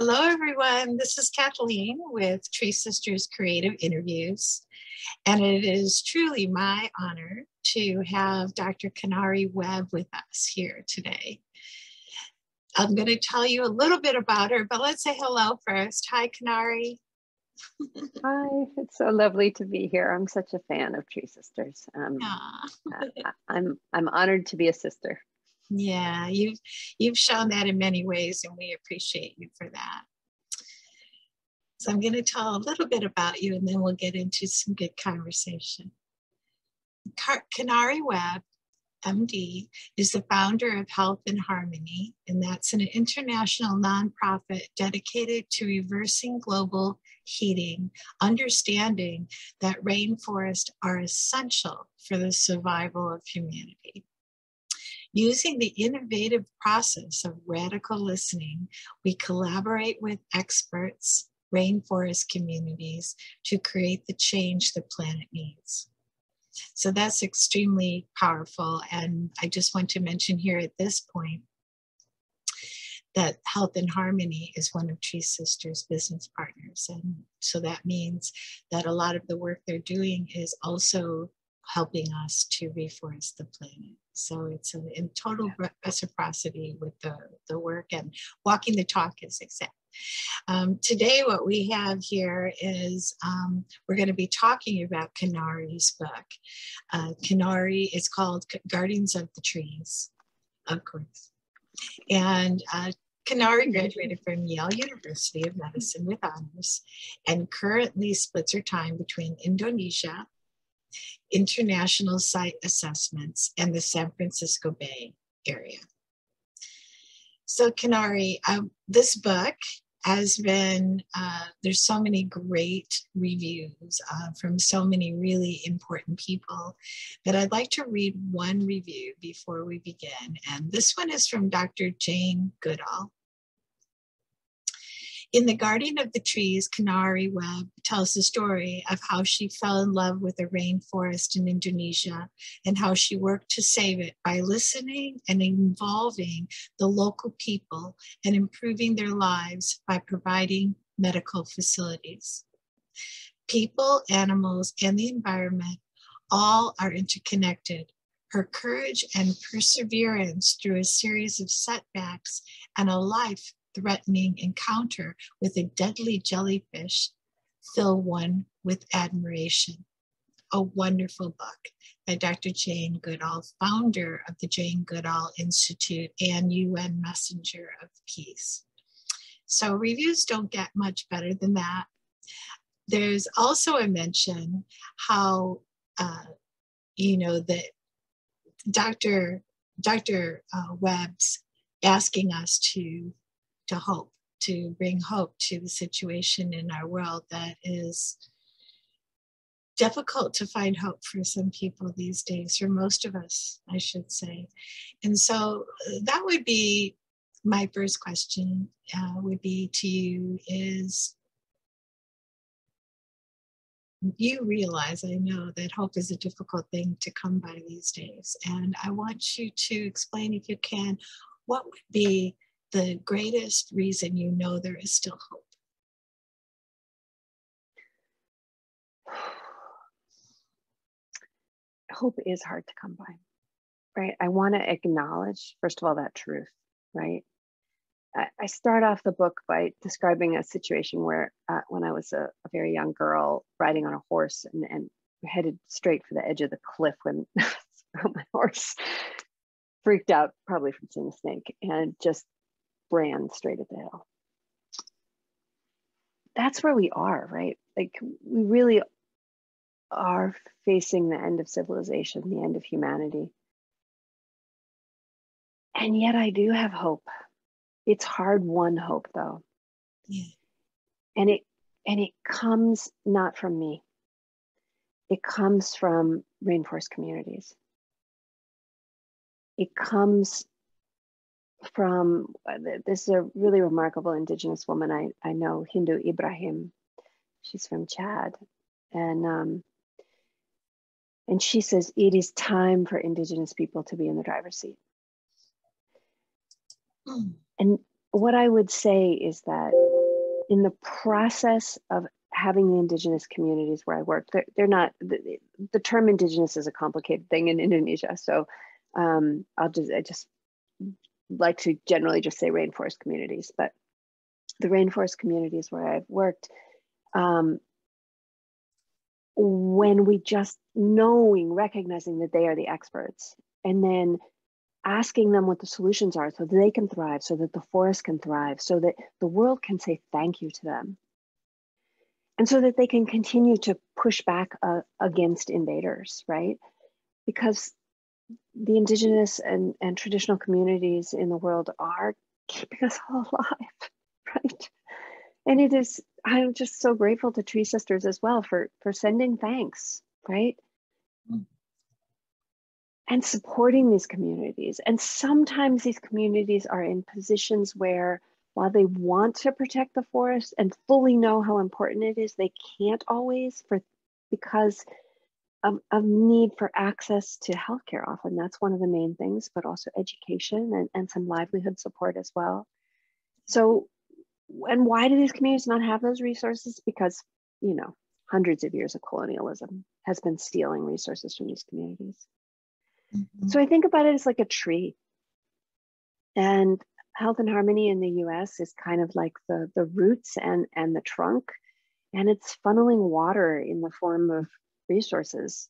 Hello, everyone. This is Kathleen with TreeSisters Creative Interviews, and it is truly my honor to have Dr. Kinari Webb with us here today. I'm going to tell you a little bit about her, but let's say hello first. Hi, Kinari. Hi, it's so lovely to be here. I'm such a fan of TreeSisters. I'm honored to be a sister. Yeah, you've shown that in many ways, and we appreciate you for that. So I'm going to tell a little bit about you, and then we'll get into some good conversation. Kinari Webb, MD, is the founder of Health in Harmony, and that's an international nonprofit dedicated to reversing global heating, understanding that rainforests are essential for the survival of humanity. Using the innovative process of radical listening, we collaborate with experts, rainforest communities to create the change the planet needs. So that's extremely powerful. And I just want to mention here at this point that Health in Harmony is one of TreeSisters Business Partners. And so that means that a lot of the work they're doing is also helping us to reforest the planet. So it's in total reciprocity with the work, and walking the talk is exact. Today, what we have here is we're going to be talking about Kinari's book. Kinari is called Guardians of the Trees, of course. And Kinari graduated from Yale University of Medicine with honors and currently splits her time between Indonesia, international site assessments, and the San Francisco Bay Area. So Kinari, this book has been, there's so many great reviews from so many really important people that I'd like to read one review before we begin. And this one is from Dr. Jane Goodall. In The Guardian of the Trees, Kinari Webb tells the story of how she fell in love with a rainforest in Indonesia and how she worked to save it by listening and involving the local people and improving their lives by providing medical facilities. People, animals, and the environment all are interconnected. Her courage and perseverance through a series of setbacks and a life-threatening encounter with a deadly jellyfish fill one with admiration. A wonderful book by Dr. Jane Goodall, founder of the Jane Goodall Institute and UN Messenger of Peace. So reviews don't get much better than that. There's also a mention how, that Dr. Webb's asking us to hope, to bring hope to the situation in our world that is difficult to find hope for some people these days, for most of us, I should say. And so that would be my first question, would be to you is, you realize, I know, that hope is a difficult thing to come by these days. And I want you to explain, if you can, what would be the greatest reason you know there is still hope? Hope is hard to come by, right? I want to acknowledge, first of all, that truth, right? I start off the book by describing a situation where when I was a very young girl riding on a horse and headed straight for the edge of the cliff when my horse freaked out, probably from seeing a snake, and just ran straight at the hill. That's where we are, right? Like, we really are facing the end of civilization, the end of humanity. And yet I do have hope. It's hard-won hope, though. Yeah. And it comes not from me. It comes from rainforest communities. It comes from, this is a really remarkable Indigenous woman I know, Hindu Ibrahim. She's from Chad. And she says, it is time for Indigenous people to be in the driver's seat. And what I would say is that in the process of having the indigenous communities where I work, they're not, the term indigenous is a complicated thing in Indonesia. So I just like to generally just say rainforest communities, but the rainforest communities where I've worked, when we just recognizing that they are the experts, and then asking them what the solutions are so that they can thrive, so that the forest can thrive, so that the world can say thank you to them, and so that they can continue to push back against invaders, right? Because the indigenous and traditional communities in the world are keeping us all alive, right? And I'm just so grateful to TreeSisters as well for sending thanks, right? And supporting these communities. And sometimes these communities are in positions where, while they want to protect the forest and fully know how important it is, they can't always because of need for access to healthcare. Often that's one of the main things, but also education and some livelihood support as well. So, and why do these communities not have those resources? Because, hundreds of years of colonialism has been stealing resources from these communities. Mm-hmm. So I think about it as like a tree. And Health and Harmony in the US is kind of like the roots and the trunk, and it's funneling water in the form of resources,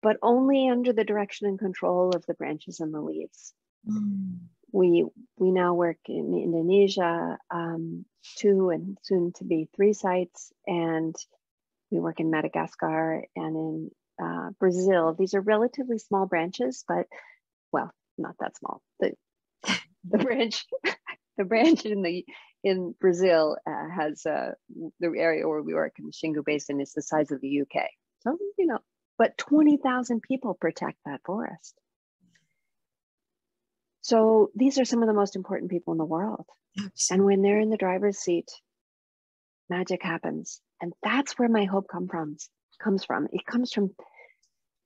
but only under the direction and control of the branches and the leaves. Mm. We now work in Indonesia, 2 and soon to be 3 sites, and we work in Madagascar and in Brazil. These are relatively small branches, but, well, not that small. The branch in Brazil has the area where we work in the Xingu Basin is the size of the UK. So, but 20,000 people protect that forest. So these are some of the most important people in the world. Absolutely. And when they're in the driver's seat, magic happens. And that's where my hope comes from. It comes from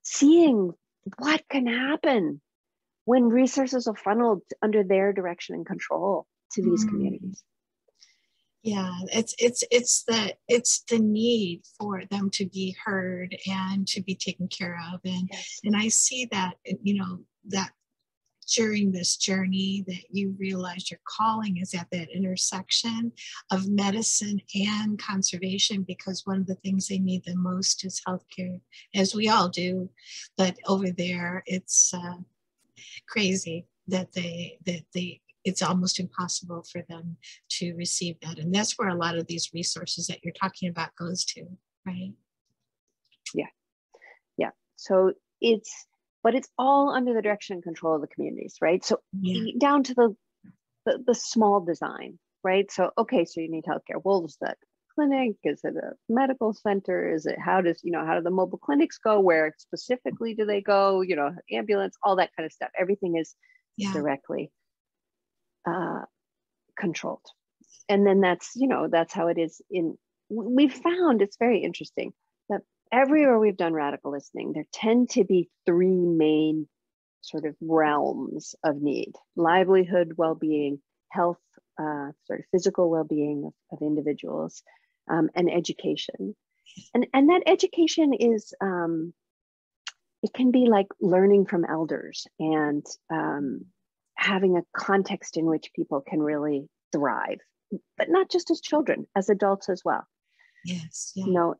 seeing what can happen when resources are funneled under their direction and control to these communities. Yeah, it's the need for them to be heard and to be taken care of. And yes. And I see that, that during this journey that you realize your calling is at that intersection of medicine and conservation, because one of the things they need the most is healthcare, as we all do. But over there, it's crazy that it's almost impossible for them to receive that. And that's where a lot of these resources that you're talking about goes to, right? Yeah. So it's all under the direction and control of the communities, right? So down to the small design, right? So, okay, so you need healthcare. Well, is that clinic? Is it a medical center? Is it, how do the mobile clinics go? Where specifically do they go? Ambulance, all that kind of stuff. Everything is directly controlled. And then that's how it is we've found, it's very interesting that everywhere we've done radical listening, there tend to be 3 main sort of realms of need: livelihood, well-being, health, sort of physical well-being of individuals, and education. And that education is, it can be like learning from elders and having a context in which people can really thrive, but not just as children, as adults as well. Yes. Yeah.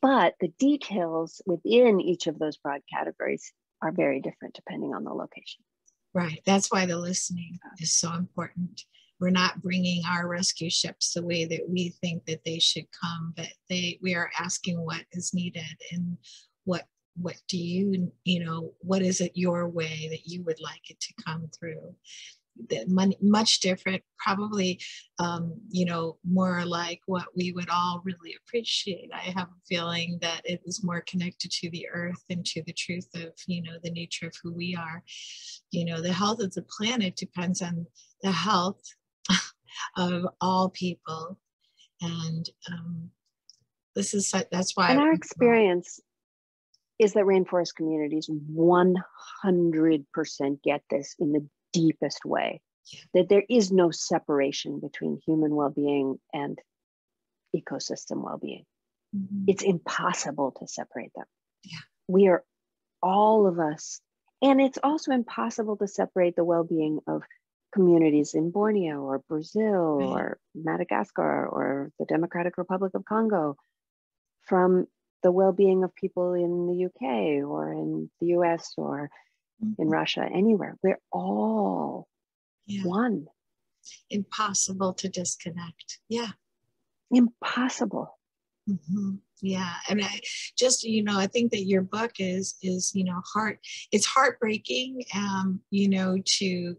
But the details within each of those broad categories are very different depending on the location. Right. That's why the listening is so important. We're not bringing our rescue ships the way that we think that they should come, but we are asking what is needed and what do you what is it your way that you would like it to come through? Much different, probably, more like what we would all really appreciate. I have a feeling that it is more connected to the earth and to the truth of, the nature of who we are. The health of the planet depends on the health of all people. And that's why. And our experience is that rainforest communities 100% get this in the deepest way. Yeah. that there is no separation between human well-being and ecosystem well-being. Mm-hmm. It's impossible to separate them. Yeah. We are, all of us, and it's also impossible to separate the well-being of communities in Borneo or Brazil Right. or Madagascar or the Democratic Republic of Congo from the well-being of people in the UK or in the US or in Russia, anywhere. We're all one. Impossible to disconnect. Yeah. Impossible. Mm-hmm. Yeah. And I just, I think that your book is, it's heartbreaking, to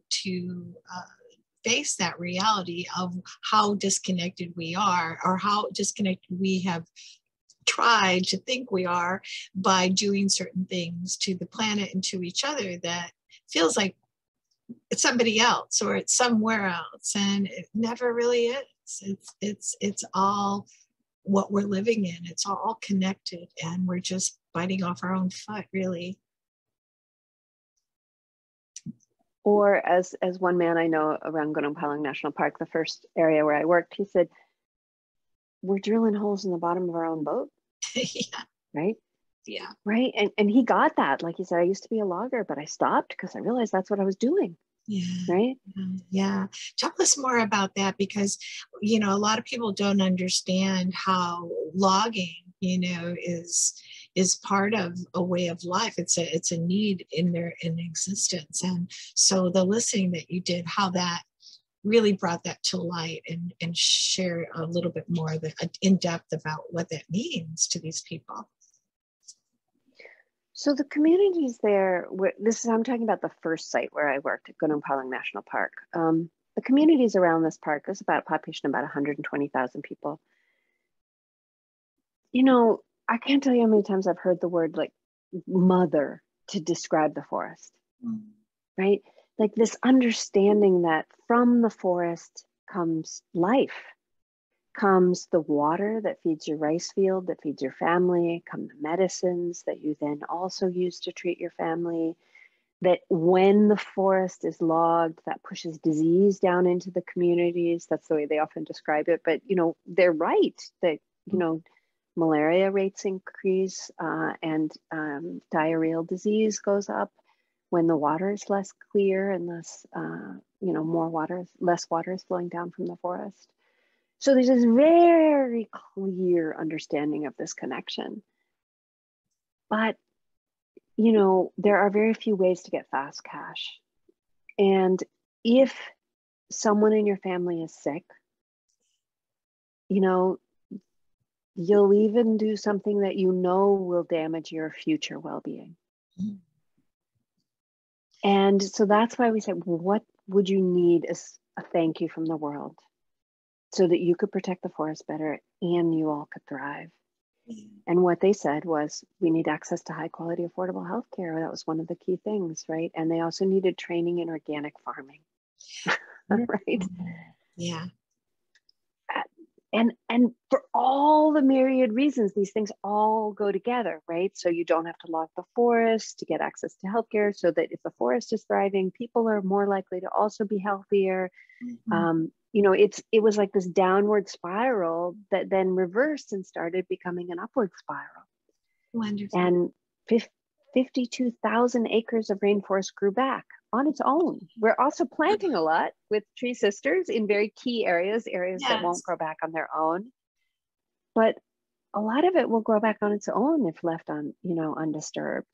face that reality of how disconnected we are, or how disconnected we have tried to think we are by doing certain things to the planet and to each other that feels like it's somebody else or it's somewhere else, and it never really is. It's all what we're living in. It's all connected, and we're just biting off our own foot, really. Or as one man I know around Goodall National Park, the first area where I worked, he said, we're drilling holes in the bottom of our own boat. Yeah. Right? Yeah. Right. And he got that. Like he said, I used to be a logger, but I stopped because I realized that's what I was doing. Yeah. Right. Yeah. Talk us more about that, because, a lot of people don't understand how logging, is part of a way of life. It's a need in existence. And so the listening that you did, how that really brought that to light, and share a little bit more in depth about what that means to these people. So the communities there, I'm talking about the first site where I worked at Goodall National Park. The communities around this park, there's about a population of about 120,000 people. I can't tell you how many times I've heard the word like mother to describe the forest, right? Like this understanding that from the forest comes life, comes the water that feeds your rice field, that feeds your family, come the medicines that you then also use to treat your family, that when the forest is logged, that pushes disease down into the communities. That's the way they often describe it. But, they're right that, malaria rates increase and diarrheal disease goes up when the water is less clear and less, less water is flowing down from the forest. So there's this very clear understanding of this connection. But, there are very few ways to get fast cash. And if someone in your family is sick, you'll even do something that will damage your future well-being. And so that's why we said, what would you need as a thank you from the world so that you could protect the forest better and you all could thrive? And what they said was, we need access to high quality, affordable healthcare. That was one of the key things, right? And they also needed training in organic farming, right? Yeah. And for all the myriad reasons, these things all go together, right? So you don't have to log the forest to get access to healthcare, so that if the forest is thriving, people are more likely to also be healthier. It was like this downward spiral that then reversed and started becoming an upward spiral. Wonderful. And 52,000 acres of rainforest grew back on its own. We're also planting a lot with TreeSisters in very key areas that won't grow back on their own. But a lot of it will grow back on its own if left undisturbed.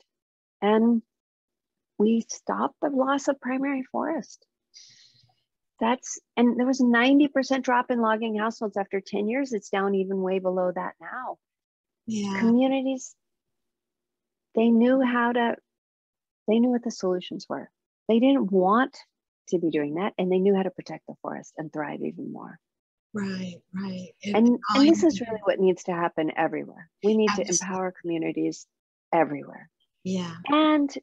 And we stopped the loss of primary forest. And there was a 90% drop in logging households after 10 years. It's down even way below that now. Yeah. Communities, they knew what the solutions were. They didn't want to be doing that, and they knew how to protect the forest and thrive even more. Right. And this is really what needs to happen everywhere. We need to empower communities everywhere. Yeah. And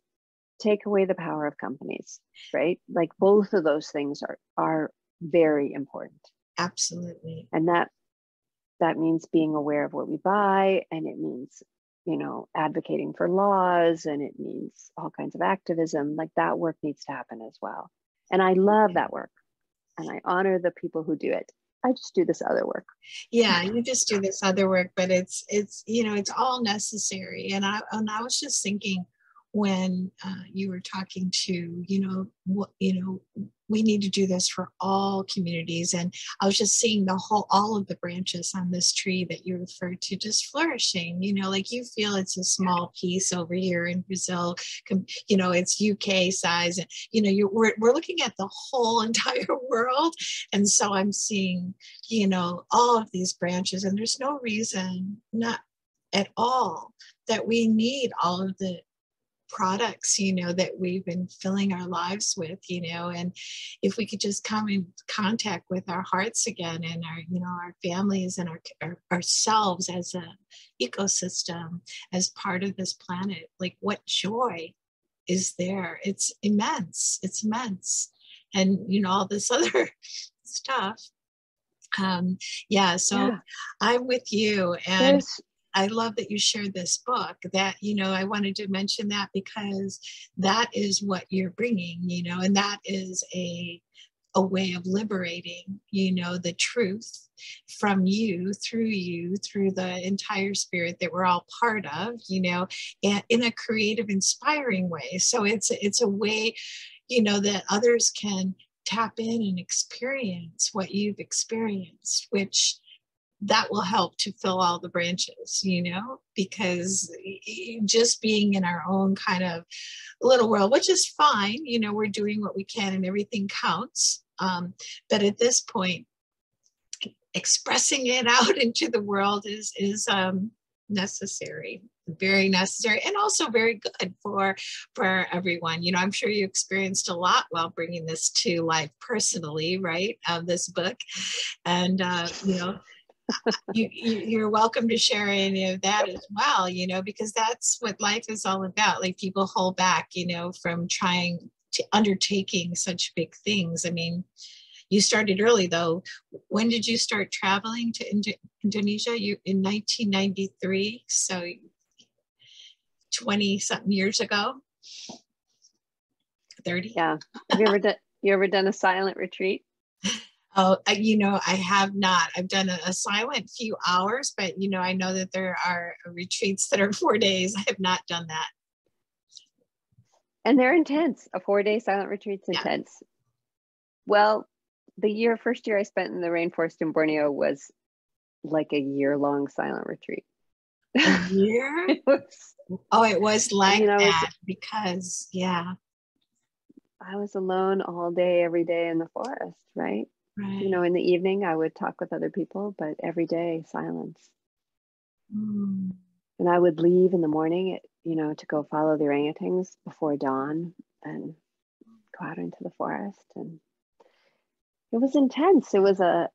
take away the power of companies, right? Like both of those things are very important. Absolutely. And that means being aware of what we buy, and it means, advocating for laws, and it means all kinds of activism. Like that work needs to happen as well. And I love that work. and I honor the people who do it. I just do this other work. Yeah, you just do this other work, but it's it's all necessary. And I was just thinking when you were talking to we need to do this for all communities, and I was just seeing all of the branches on this tree that you referred to just flourishing. Like you feel it's a small piece over here in Brazil, it's UK size, and we're looking at the whole entire world, and so I'm seeing all of these branches, and there's no reason, not at all, that we need all of the products that we've been filling our lives with, and if we could just come in contact with our hearts again, and our families and ourselves as a ecosystem, as part of this planet, like what joy is there? It's immense. And all this other stuff. So yeah. I'm with you, and I love that you shared this book. That I wanted to mention that because that is what you're bringing, and that is a way of liberating the truth from you through the entire spirit that we're all part of, and in a creative, inspiring way. So it's a way that others can tap in and experience what you've experienced, which that will help to fill all the branches, because just being in our own kind of little world, which is fine, we're doing what we can and everything counts. But at this point, expressing it out into the world is necessary, very necessary, and also very good for everyone. I'm sure you experienced a lot while bringing this to life personally, right? This book, and you're welcome to share any of that as well, because that's what life is all about. Like people hold back, from trying to undertaking such big things. I mean, you started early though. When did you start traveling to Indonesia? You in 1993, so 20 something years ago. 30. Yeah. Have you ever done a silent retreat? Oh, I have not. I've done a silent few hours, but I know that there are retreats that are 4 days. I have not done that. And they're intense. A 4-day silent retreat's intense. Yeah. Well, the first year I spent in the rainforest in Borneo was like a year-long silent retreat. A year? It was like that because, yeah. I was alone all day, every day in the forest, right? Right. In the evening, I would talk with other people, but every day, silence. Mm. And I would leave in the morning, to go follow the orangutans before dawn and go out into the forest. And it was intense. It was a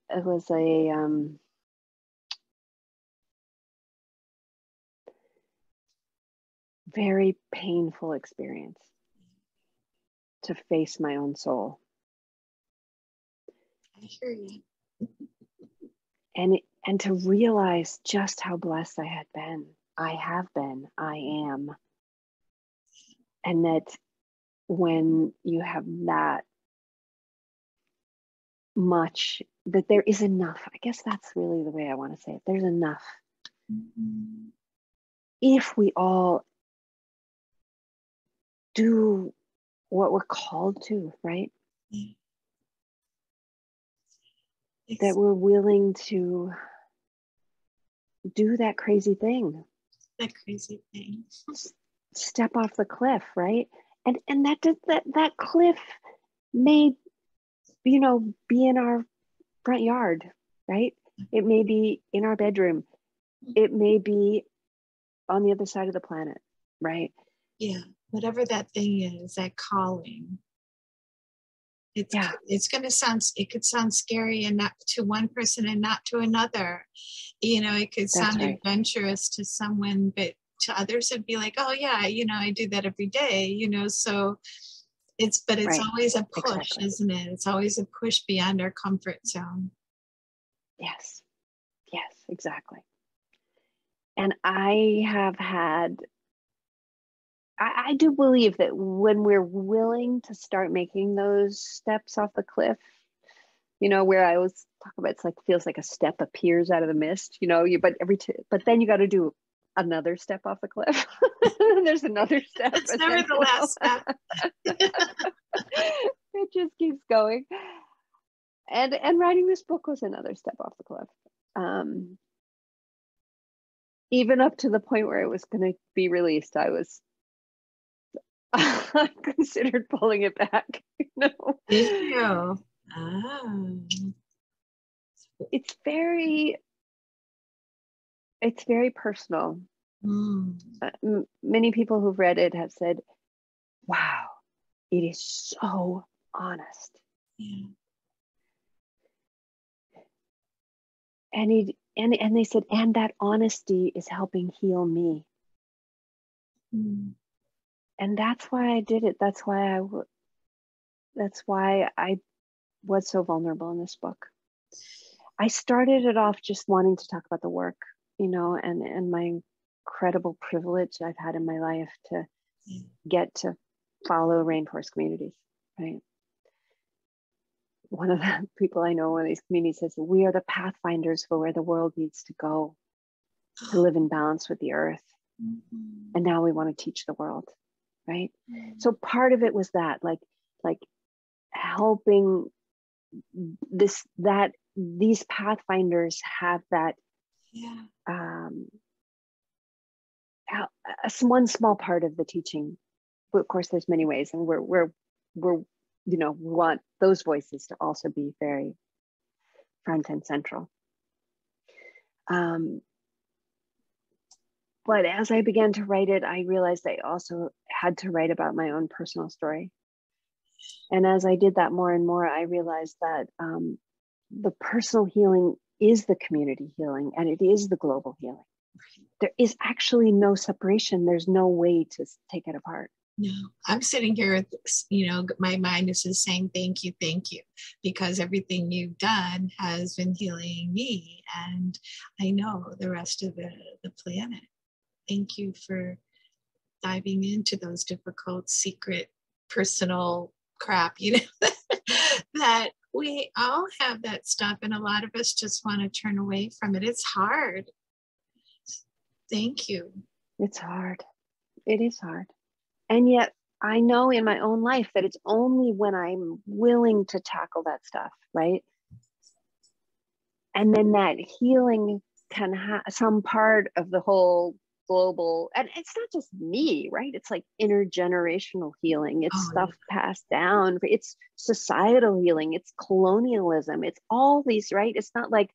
very painful experience to face my own soul. I hear you. And to realize just how blessed I have been, I am. And that when you have that much, that there is enough. I guess that's really the way I want to say it. There's enough. Mm-hmm. If we all do what we're called to, right? Yeah. That we're willing to do that crazy thing. That crazy thing. Step off the cliff, right? And that cliff may, be in our front yard, right? It may be in our bedroom. It may be on the other side of the planet, right? Yeah, whatever that thing is, that calling. It's going to it could sound scary and not to one person and not to another. It could sound adventurous to someone, but to others it'd be like, oh yeah, I do that every day, so it's always a push, isn't it? It's always a push beyond our comfort zone. Yes, exactly. And I do believe that when we're willing to start making those steps off the cliff, you know, where I always talk about, it's like, feels like a step appears out of the mist, you know, but then you got to do another step off the cliff. There's another step. It's never the last step. It just keeps going. And writing this book was another step off the cliff. Even up to the point where it was going to be released, I considered pulling it back. You know? Did you? Oh. It's very personal. Many people who've read it have said, wow, it is so honest. Yeah. And they said, and that honesty is helping heal me. And that's why I did it. That's why I was so vulnerable in this book. I started it off just wanting to talk about the work, you know, and my incredible privilege I've had in my life to get to follow rainforest communities, right? One of the people I know in one of these communities says, we are the pathfinders for where the world needs to go to live in balance with the earth. And now we want to teach the world, right? So part of it was that, like helping these pathfinders have that, one small part of the teaching. But of course, there's many ways, and we're you know, want those voices to also be very front and central. But as I began to write it, I realized I also had to write about my own personal story. And as I did that more and more, I realized that the personal healing is the community healing, and it is the global healing. There is actually no separation. There's no way to take it apart. No, I'm sitting here, you know, my mind is just saying, thank you, because everything you've done has been healing me, and I know the rest of the planet. Thank you for diving into those difficult, secret, personal crap, you know, that we all have that stuff, and a lot of us just want to turn away from it. It's hard. Thank you. It's hard. It is hard. And yet I know in my own life that it's only when I'm willing to tackle that stuff, right? And then that healing can have some part of the whole global, and it's not just me, right? It's like intergenerational healing. It's stuff passed down. It's societal healing. It's colonialism. It's all these, right? It's not like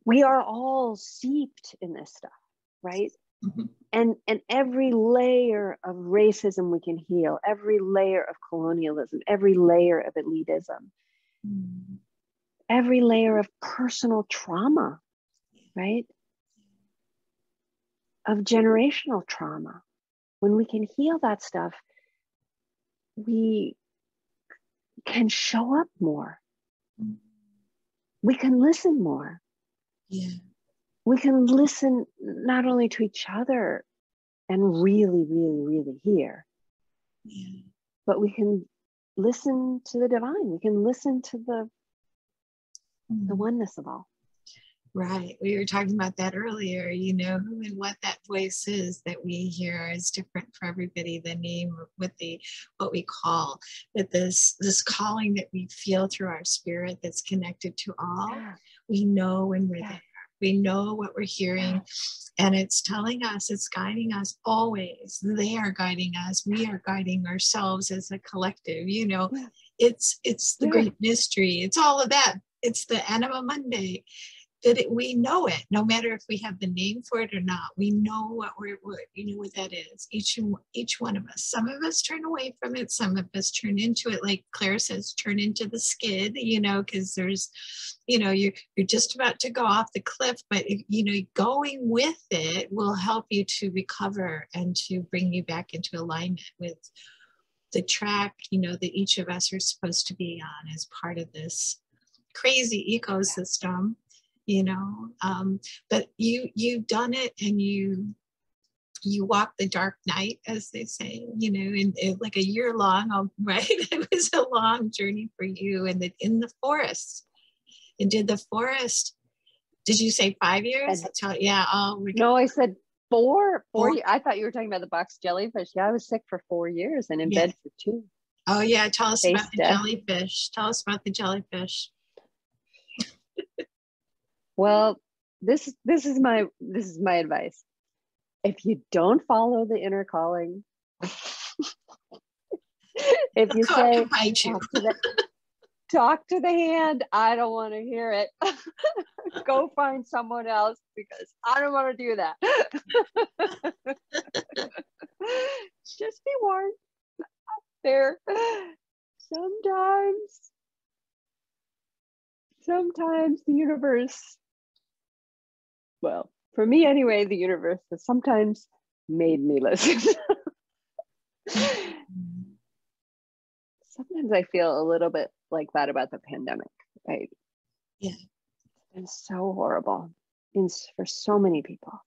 we are all seeped in this stuff, right? And every layer of racism we can heal, every layer of colonialism, every layer of elitism, every layer of personal trauma, right? Of generational trauma. When we can heal that stuff, we can show up more. We can listen more. Yeah. We can listen not only to each other and really, really, really hear, but we can listen to the divine. We can listen to the oneness of all. Right. We were talking about that earlier, you know, who and what that voice is that we hear is different for everybody. The name with what we call, that this calling that we feel through our spirit that's connected to all. We know when we're there. We know what we're hearing, and it's telling us, it's guiding us always. They are guiding us. We are guiding ourselves as a collective. You know, it's the great mystery. It's all of that. It's the Anima Mundi. We know it, no matter if we have the name for it or not. We know what you know what that is. Each one of us. Some of us turn away from it. Some of us turn into it. Like Claire says, turn into the skid. You know, because there's, you know, you're just about to go off the cliff, but you know, going with it will help you to recover and to bring you back into alignment with the track, you know, that each of us are supposed to be on as part of this crazy ecosystem. You know, but you've done it, and you walk the dark night, as they say, and like a year long, right? It was a long journey for you, and in the forest. And did you say 5 years? Yeah. Oh, no, I said 4 years. I thought you were talking about the box jellyfish. Yeah, I was sick for 4 years and in bed for 2. Oh yeah, tell us about the jellyfish. Tell us about the jellyfish. Well, this is my advice. If you don't follow the inner calling, if you say talk to the hand, I don't want to hear it. Go find someone else because I don't want to do that. Just be warned out there. Sometimes the universe, well, for me anyway, the universe has sometimes made me listen. Sometimes I feel a little bit like that about the pandemic, right? Yeah. It's been so horrible for so many people.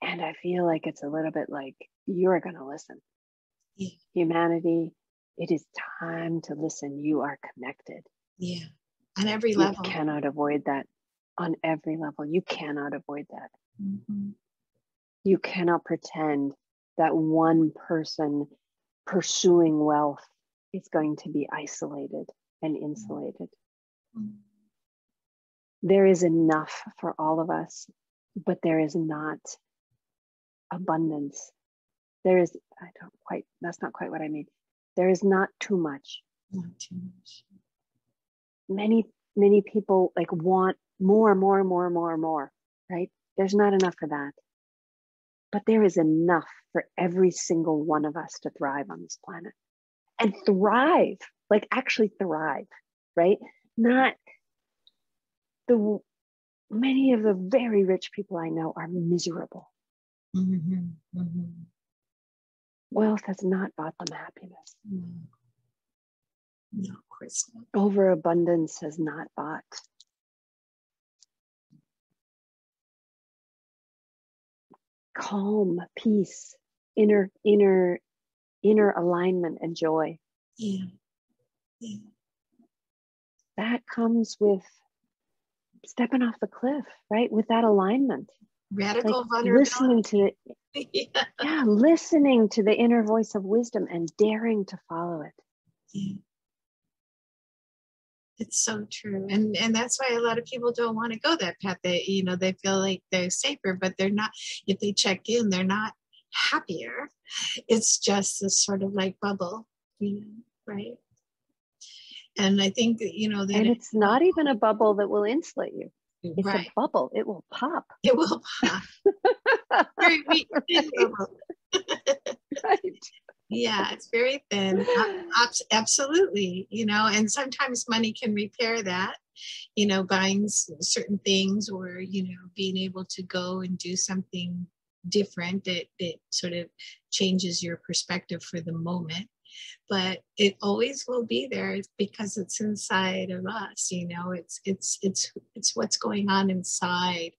And I feel like it's a little bit like, you're going to listen. Yeah. Humanity, it is time to listen. You are connected. Yeah. On every level. You cannot avoid that. On every level. You cannot avoid that. Mm-hmm. You cannot pretend that one person pursuing wealth is going to be isolated and insulated. Mm-hmm. There is enough for all of us, but there is not abundance. That's not quite what I mean. There is not too much. Not too much. Many people like want more, right? There's not enough for that. But there is enough for every single one of us to thrive on this planet. And thrive, like actually thrive, right? Not many of the very rich people I know are miserable. Mm-hmm. Mm-hmm. Wealth has not bought them happiness. No, of course not. Overabundance has not bought. Calm, peace, inner alignment and joy. Yeah. Yeah. That comes with stepping off the cliff, right? With that alignment. Radical like vulnerability. Listening to the inner voice of wisdom and daring to follow it. Yeah. It's so true. And that's why a lot of people don't want to go that path. They feel like they're safer, but they're not. If they check in, they're not happier. It's just this sort of like bubble, right? And I think that, and it's not even a bubble that will insulate you. It's right. a bubble. It will pop. It will pop. Very weak bubble. Right. Yeah, it's very thin. Absolutely. And sometimes money can repair that, buying certain things or, being able to go and do something different that sort of changes your perspective for the moment. But it always will be there because it's inside of us. It's what's going on inside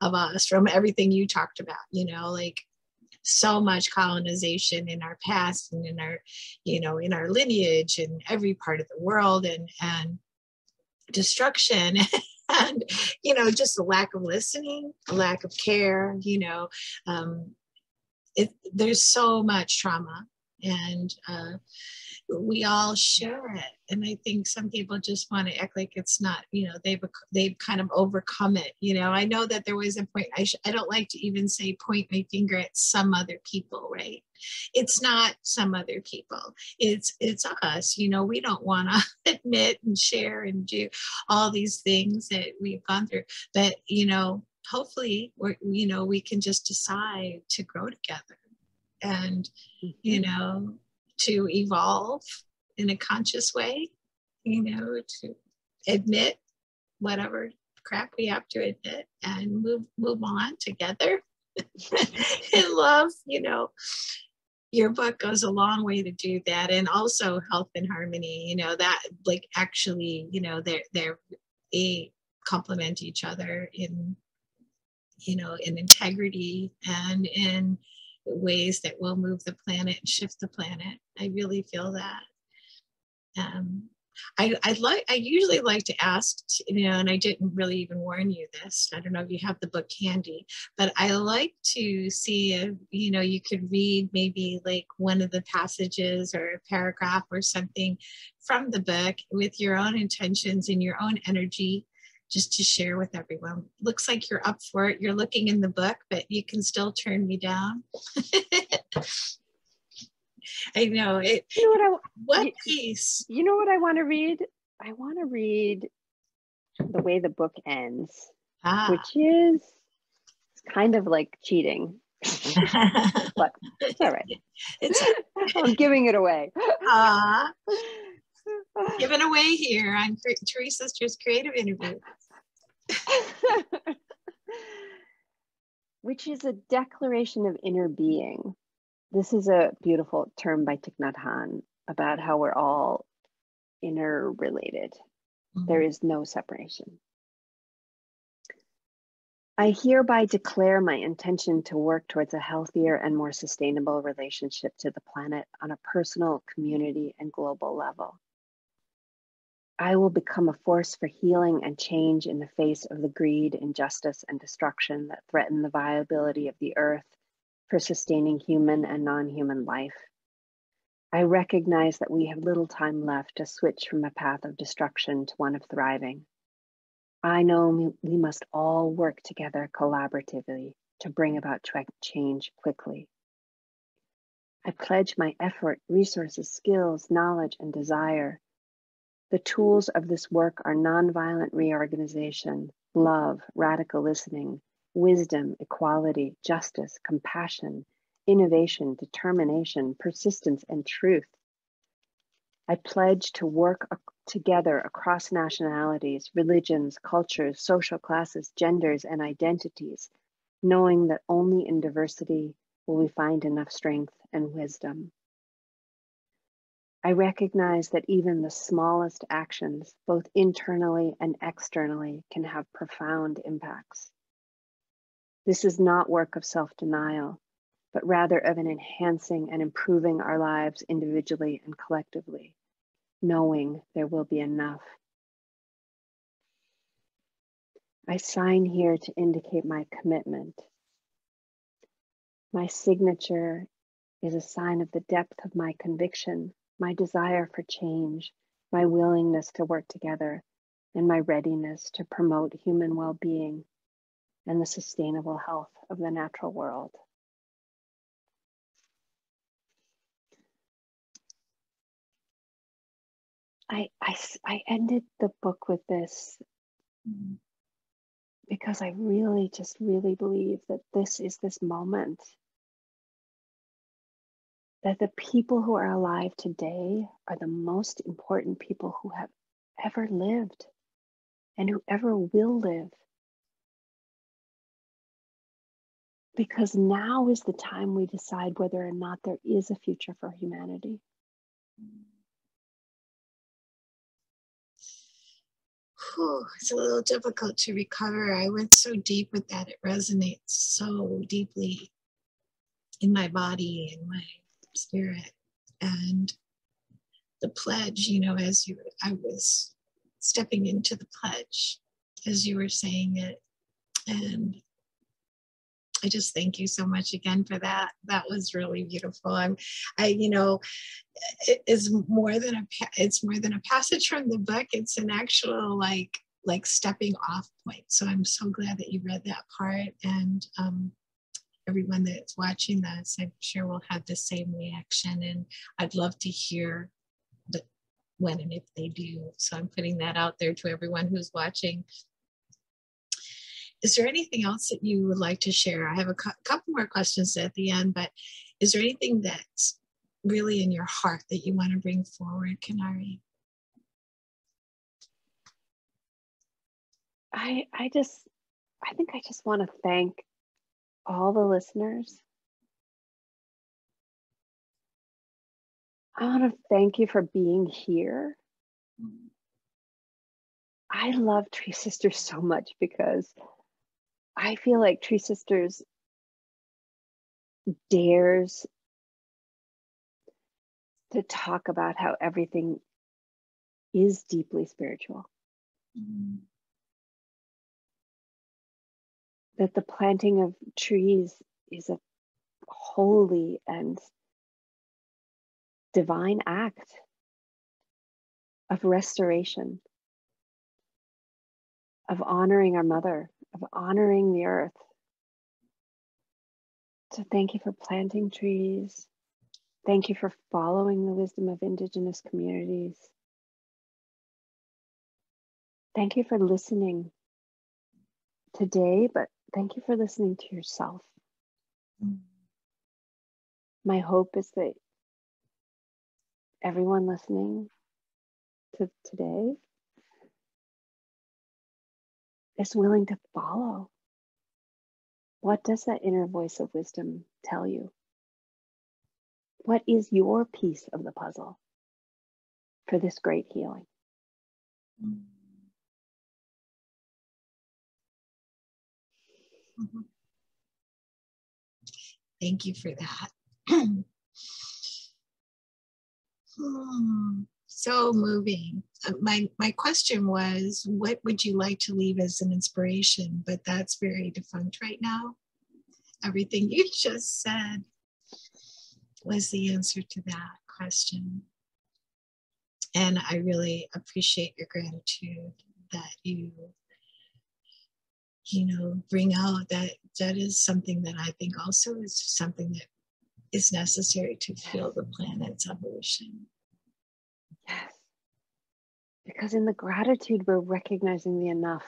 of us from everything you talked about, like so much colonization in our past and in our, in our lineage and every part of the world and destruction and, just a lack of listening, a lack of care, there's so much trauma and we all share it. And I think some people just want to act like it's not, they've kind of overcome it. I know that there was a point, I don't like to even say point my finger at some other people, right? It's not some other people. It's us. We don't want to admit and share and do all these things that we've gone through. But, hopefully, we can just decide to grow together and, to evolve in a conscious way, to admit whatever crap we have to admit and move on together in love. Your book goes a long way to do that. And also Health and Harmony, that like actually, they complement each other in you know, in integrity and in ways that will move the planet and shift the planet. I really feel that. I usually like to ask, you know, and I didn't really even warn you this. I don't know if you have the book handy, but I like to see if, you know, you could read maybe like one of the passages or a paragraph or something from the book with your own intentions and your own energy, just to share with everyone. Looks like you're up for it. You're looking in the book, but you can still turn me down. I know it. You know what piece? You know what I want to read? I want to read the way the book ends, which is kind of like cheating. But it's all right. I'm giving it away. Given away here on TreeSisters Creative Interview. Which is a declaration of inner being. This is a beautiful term by Thich Nhat Hanh about how we're all interrelated. Mm-hmm. There is no separation. I hereby declare my intention to work towards a healthier and more sustainable relationship to the planet on a personal, community, and global level. I will become a force for healing and change in the face of the greed, injustice, and destruction that threaten the viability of the earth for sustaining human and non-human life. I recognize that we have little time left to switch from a path of destruction to one of thriving. I know we must all work together collaboratively to bring about change quickly. I pledge my effort, resources, skills, knowledge, and desire. The tools of this work are nonviolent reorganization, love, radical listening, wisdom, equality, justice, compassion, innovation, determination, persistence, and truth. I pledge to work together across nationalities, religions, cultures, social classes, genders, and identities, knowing that only in diversity will we find enough strength and wisdom. I recognize that even the smallest actions, both internally and externally, can have profound impacts. This is not work of self-denial, but rather of an enhancing and improving our lives individually and collectively, knowing there will be enough. I sign here to indicate my commitment. My signature is a sign of the depth of my conviction, my desire for change, my willingness to work together, and my readiness to promote human well-being and the sustainable health of the natural world. I ended the book with this because I really believe that this is this moment. That the people who are alive today are the most important people who have ever lived and who ever will live. Because now is the time we decide whether or not there is a future for humanity. It's a little difficult to recover. I went so deep with that. It resonates so deeply in my body and my spirit. And the pledge, you know, I was stepping into the pledge as you were saying it. And I just thank you so much again for that. That was really beautiful. You know, it's more than a passage from the book. It's an actual like stepping off point. So I'm so glad that you read that part, and everyone that's watching this, I'm sure will have the same reaction. And I'd love to hear when and if they do. So I'm putting that out there to everyone who's watching. Is there anything else that you would like to share? I have a couple more questions at the end, but is there anything that's really in your heart that you want to bring forward, Kinari? I think I just want to thank all the listeners. I want to thank you for being here. I love TreeSisters so much because I feel like TreeSisters dares to talk about how everything is deeply spiritual. Mm-hmm. That the planting of trees is a holy and divine act of restoration, of honoring our mother, of honoring the earth. So thank you for planting trees. Thank you for following the wisdom of Indigenous communities. Thank you for listening today, but thank you for listening to yourself. Mm-hmm. My hope is that everyone listening to today is willing to follow. What does that inner voice of wisdom tell you? What is your piece of the puzzle for this great healing? Mm-hmm. Thank you for that. So moving. My question was, what would you like to leave as an inspiration? But that's very defunct right now. Everything you just said was the answer to that question. And I really appreciate your gratitude that you bring out. That is something that I think also is something that is necessary to fuel the planet's evolution. Yes. Because in the gratitude, we're recognizing the enough.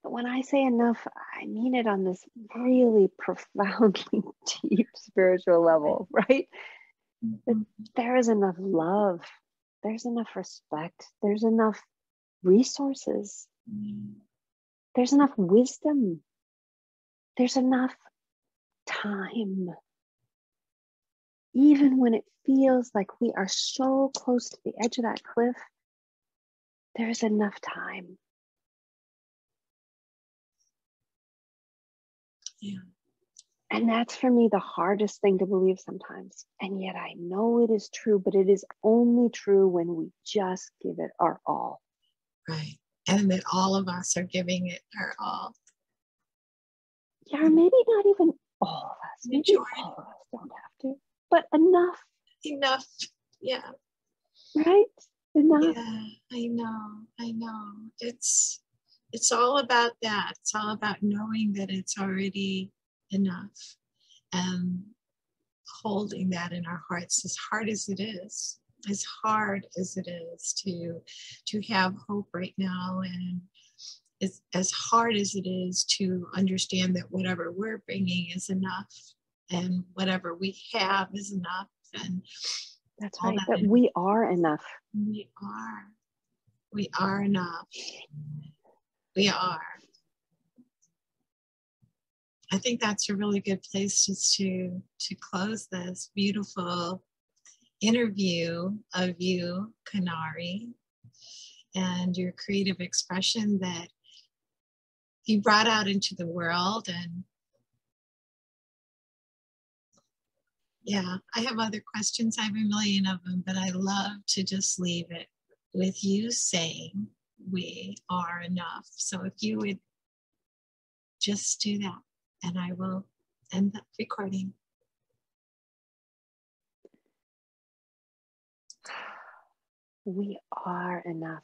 When I say enough, I mean it on this really profoundly deep spiritual level, right? Mm-hmm. There is enough love. There's enough respect. There's enough resources. Mm-hmm. There's enough wisdom. There's enough time. Even when it feels like we are so close to the edge of that cliff, there's enough time. Yeah. And that's for me the hardest thing to believe sometimes. And yet I know it is true, but it is only true when we just give it our all. Right. And that all of us are giving it our all. Yeah, or maybe not even all of us. Maybe all of us don't have to, but enough. Enough. Yeah. Right? Enough. Yeah, I know. It's all about that. It's all about knowing that it's already enough and holding that in our hearts, as hard as it is, to have hope right now, and it's as hard as it is to understand that whatever we're bringing is enough, and whatever we have is enough, and that's right. That we are enough. We are enough. We are. I think that's a really good place just to close this beautiful interview of you, Kinari, and your creative expression that you brought out into the world. And yeah, I have other questions. I have a million of them, but I love to just leave it with you saying we are enough. So if you would just do that, and I will end the recording. We are enough.